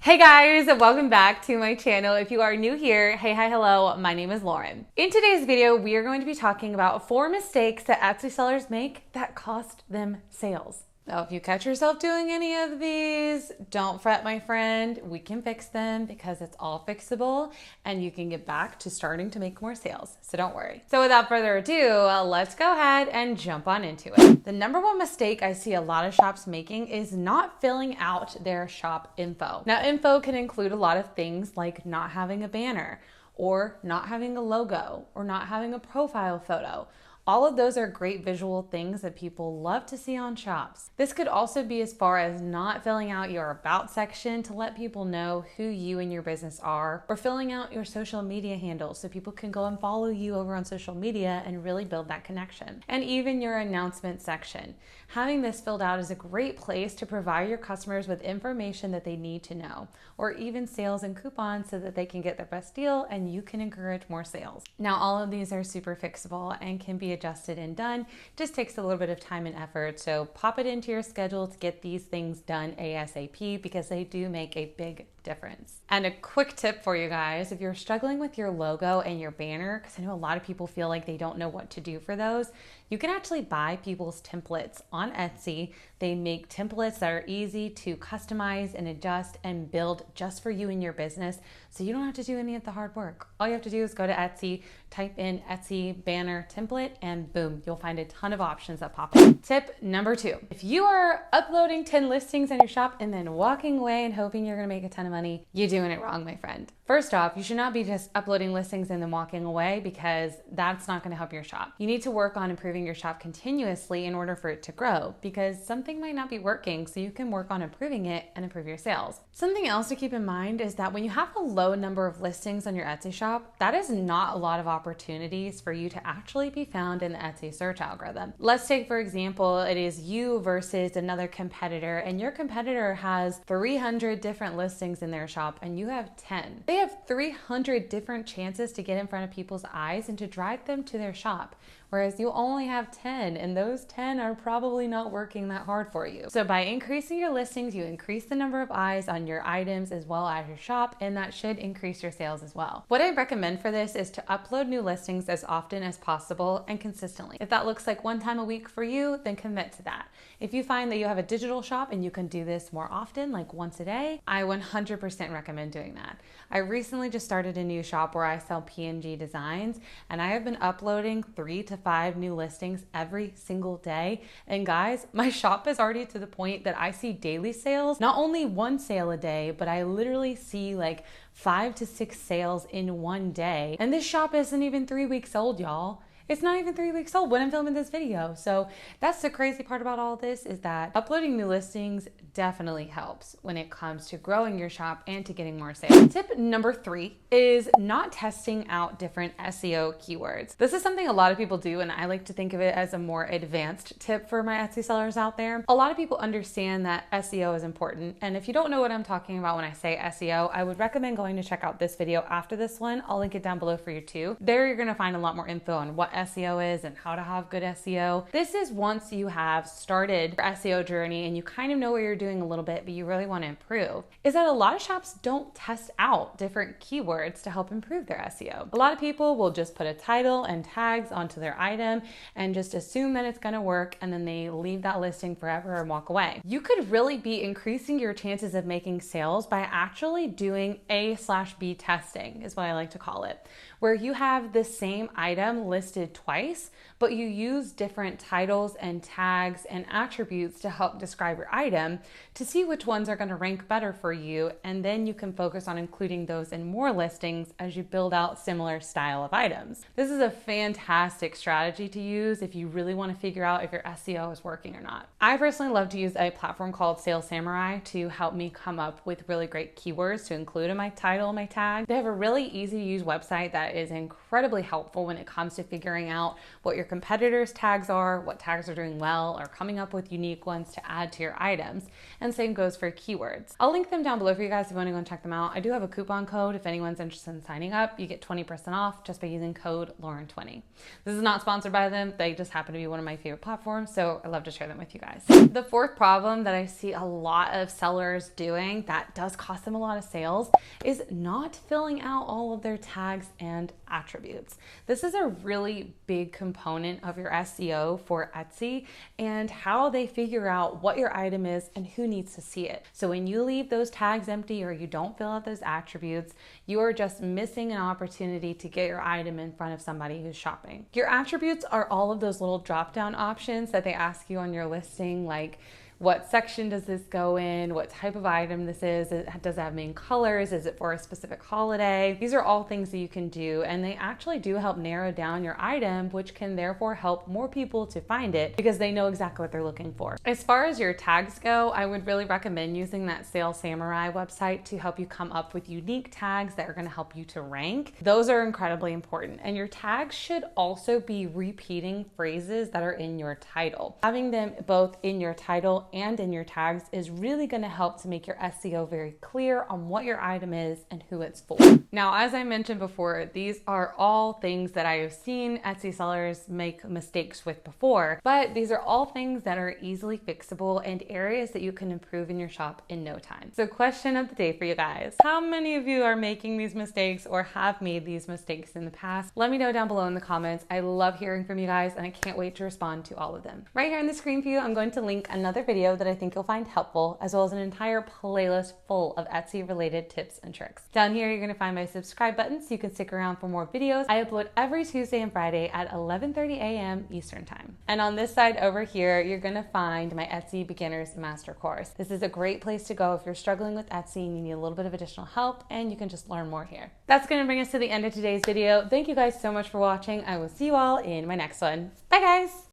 Hey guys, welcome back to my channel. If you are new here, hey, hi, hello, my name is Lauren. In today's video, we are going to be talking about 4 mistakes that Etsy sellers make that cost them sales. Now, if you catch yourself doing any of these, don't fret, my friend. We can fix them because it's all fixable and you can get back to starting to make more sales. So don't worry. So without further ado, let's go ahead and jump on into it. The number one mistake I see a lot of shops making is not filling out their shop info. Now, info can include a lot of things like not having a banner or not having a logo or not having a profile photo. All of those are great visual things that people love to see on shops. This could also be as far as not filling out your about section to let people know who you and your business are, or filling out your social media handles so people can go and follow you over on social media and really build that connection. And even your announcement section. Having this filled out is a great place to provide your customers with information that they need to know, or even sales and coupons so that they can get their best deal and you can encourage more sales. Now, all of these are super fixable and can be adjusted and done. Just takes a little bit of time and effort. So pop it into your schedule to get these things done ASAP because they do make a big difference. And a quick tip for you guys, if you're struggling with your logo and your banner, because I know a lot of people feel like they don't know what to do for those, you can actually buy people's templates on Etsy. They make templates that are easy to customize and adjust and build just for you and your business. So you don't have to do any of the hard work. All you have to do is go to Etsy, type in Etsy banner template, and boom, you'll find a ton of options that pop up. Tip number 2, if you are uploading 10 listings on your shop and then walking away and hoping you're gonna make a ton of money, you're doing it wrong, my friend. First off, you should not be just uploading listings and then walking away because that's not gonna help your shop. You need to work on improving your shop continuously in order for it to grow because something might not be working, so you can work on improving it and improve your sales. Something else to keep in mind is that when you have a low number of listings on your Etsy shop, that is not a lot of opportunities for you to actually be found in the Etsy search algorithm. Let's take, for example, it is you versus another competitor, and your competitor has 300 different listings in their shop and you have 10. They have 300 different chances to get in front of people's eyes and to drive them to their shop, whereas you only have 10, and those 10 are probably not working that hard for you. So by increasing your listings, you increase the number of eyes on your items as well as your shop, and that should increase your sales as well. What I recommend for this is to upload new listings as often as possible and consistently. If that looks like 1 time a week for you, then commit to that. If you find that you have a digital shop and you can do this more often, like once a day, I 100% recommend doing that. I recently just started a new shop where I sell PNG designs, and I have been uploading 3 to 5 new listings every single day. And guys, my shop is already to the point that I see daily sales, not only 1 sale a day, but I literally see like 5 to 6 sales in 1 day. And this shop isn't even 3 weeks old, y'all. It's not even 3 weeks old when I'm filming this video. So that's the crazy part about all this, is that uploading new listings definitely helps when it comes to growing your shop and to getting more sales. Tip number 3 is not testing out different SEO keywords. This is something a lot of people do, and I like to think of it as a more advanced tip for my Etsy sellers out there. A lot of people understand that SEO is important, and if you don't know what I'm talking about when I say SEO, I would recommend going to check out this video after this one. I'll link it down below for you too. There you're gonna find a lot more info on what SEO is and how to have good SEO. This is once you have started your SEO journey and you kind of know what you're doing a little bit, but you really want to improve, is that a lot of shops don't test out different keywords to help improve their SEO. A lot of people will just put a title and tags onto their item and just assume that it's going to work, and then they leave that listing forever and walk away. You could really be increasing your chances of making sales by actually doing A/B testing, is what I like to call it, where you have the same item listed twice, but you use different titles and tags and attributes to help describe your item to see which ones are going to rank better for you, and then you can focus on including those in more listings as you build out similar style of items. This is a fantastic strategy to use if you really want to figure out if your SEO is working or not. I personally love to use a platform called Sales Samurai to help me come up with really great keywords to include in my title and my tag. They have a really easy to use website that is incredibly helpful when it comes to figuring figuring out what your competitors' tags are, what tags are doing well, or coming up with unique ones to add to your items. And same goes for keywords. I'll link them down below for you guys if you want to go and check them out. I do have a coupon code if anyone's interested in signing up. You get 20% off just by using code Lauren20. This is not sponsored by them. They just happen to be one of my favorite platforms, so I love to share them with you guys. The fourth problem that I see a lot of sellers doing that does cost them a lot of sales is not filling out all of their tags and attributes. This is a really big component of your SEO for Etsy and how they figure out what your item is and who needs to see it. So when you leave those tags empty or you don't fill out those attributes, you are just missing an opportunity to get your item in front of somebody who's shopping. Your attributes are all of those little drop-down options that they ask you on your listing, like what section does this go in? What type of item this is? Does it have main colors? Is it for a specific holiday? These are all things that you can do, and they actually do help narrow down your item, which can therefore help more people to find it because they know exactly what they're looking for. As far as your tags go, I would really recommend using that Sales Samurai website to help you come up with unique tags that are going to help you to rank. Those are incredibly important, and your tags should also be repeating phrases that are in your title. Having them both in your title and in your tags is really going to help to make your SEO very clear on what your item is and who it's for. Now, as I mentioned before, these are all things that I have seen Etsy sellers make mistakes with before, but these are all things that are easily fixable and areas that you can improve in your shop in no time. So question of the day for you guys: how many of you are making these mistakes or have made these mistakes in the past? Let me know down below in the comments. I love hearing from you guys and I can't wait to respond to all of them. Right here on the screen for you, I'm going to link another video that I think you'll find helpful, as well as an entire playlist full of Etsy related tips and tricks. Down here, you're going to find my subscribe button so you can stick around for more videos. I upload every Tuesday and Friday at 11:30 a.m. Eastern time. And on this side over here, you're going to find my Etsy Beginners Master Course. This is a great place to go if you're struggling with Etsy and you need a little bit of additional help, and you can just learn more here. That's going to bring us to the end of today's video. Thank you guys so much for watching. I will see you all in my next one. Bye guys!